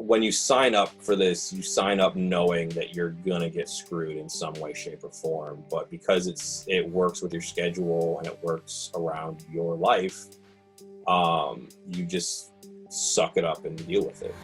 when you sign up for this, you sign up knowing that you're gonna get screwed in some way, shape, or form. But because it works with your schedule and it works around your life, you just suck it up and deal with it.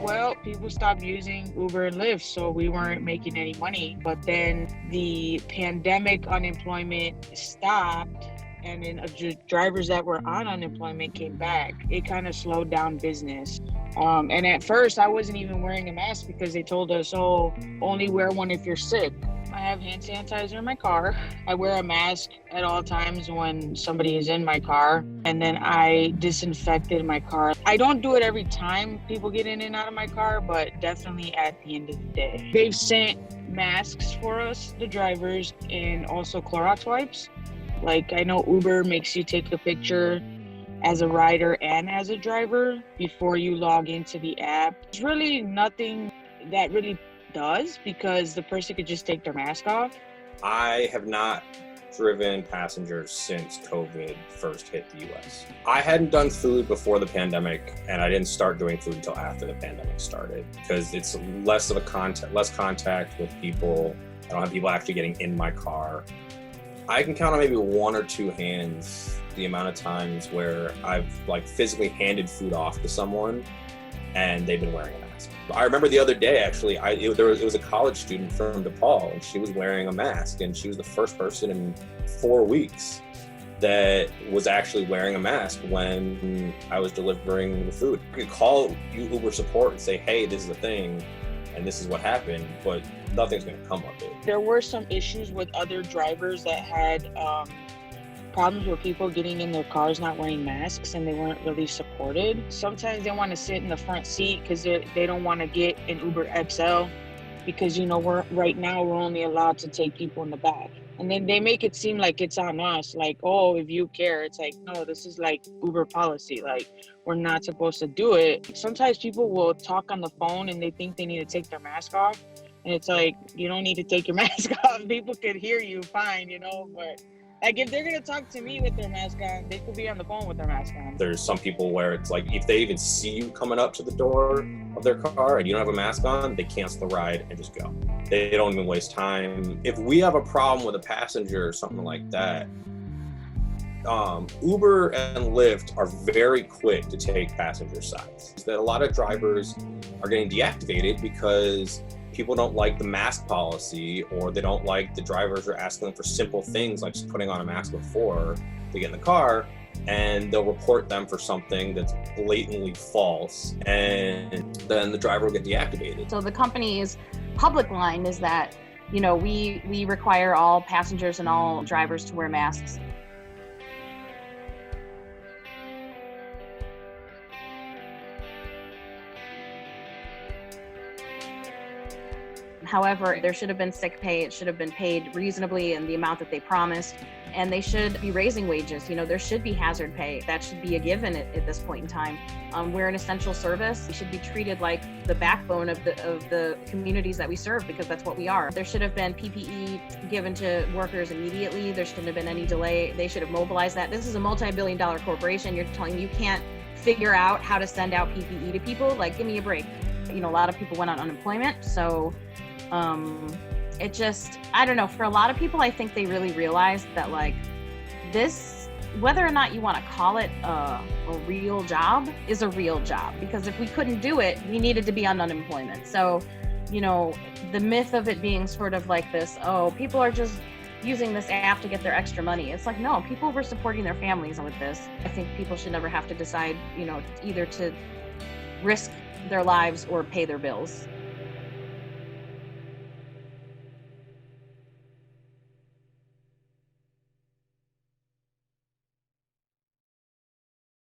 Well, people stopped using Uber and Lyft, so we weren't making any money. But then the pandemic unemployment stopped, and then drivers that were on unemployment came back. It kind of slowed down business. And at first, I wasn't even wearing a mask because they told us, oh, only wear one if you're sick. I have hand sanitizer in my car. I wear a mask at all times when somebody is in my car. And then I disinfected my car. I don't do it every time people get in and out of my car, but definitely at the end of the day. They've sent masks for us, the drivers, and also Clorox wipes. Like, I know Uber makes you take a picture as a rider and as a driver before you log into the app. There's really nothing that really does, because the person could just take their mask off. I have not driven passengers since COVID first hit the US. I hadn't done food before the pandemic, and I didn't start doing food until after the pandemic started, because it's less contact with people. I don't have people actually getting in my car. I can count on maybe one or two hands the amount of times where I've physically handed food off to someone and they've been wearing a mask. I remember the other day, actually, it was a college student from DePaul, and she was wearing a mask, and she was the first person in 4 weeks that was actually wearing a mask when I was delivering the food. I could call Uber support and say, hey, this is a thing, and this is what happened, but nothing's gonna come of it. There were some issues with other drivers that had problems with people getting in their cars not wearing masks, and they weren't really supported. Sometimes they want to sit in the front seat because they don't want to get an Uber XL, because right now we're only allowed to take people in the back. And then they make it seem like it's on us, like, oh, if you care. It's like, no, this is like Uber policy. Like, we're not supposed to do it. Sometimes people will talk on the phone and they think they need to take their mask off. And it's like, you don't need to take your mask off. People could hear you fine, but like, if they're gonna talk to me with their mask on, they could be on the phone with their mask on. There's some people where it's like, if they even see you coming up to the door of their car and you don't have a mask on, they cancel the ride and just go. They don't even waste time. If we have a problem with a passenger or something like that, Uber and Lyft are very quick to take passenger sides. That a lot of drivers are getting deactivated because people don't like the mask policy, or they don't like the drivers are asking them for simple things like just putting on a mask before they get in the car, and they'll report them for something that's blatantly false, and then the driver will get deactivated. So the company's public line is that, we require all passengers and all drivers to wear masks. However, there should have been sick pay. It should have been paid reasonably in the amount that they promised, and they should be raising wages. There should be hazard pay. That should be a given at this point in time. We're an essential service. We should be treated like the backbone of the communities that we serve, because that's what we are. There should have been PPE given to workers immediately. There shouldn't have been any delay. They should have mobilized that. This is a multi-billion-dollar corporation. You're telling me you can't figure out how to send out PPE to people? Like, give me a break. A lot of people went on unemployment, so it just, I don't know, for a lot of people, I think they really realized that, like, this, whether or not you want to call it a real job, is a real job, because if we couldn't do it, we needed to be on unemployment. So, the myth of it being sort of like this, oh, people are just using this app to get their extra money. It's like, no, people were supporting their families with this. I think people should never have to decide, either to risk their lives or pay their bills.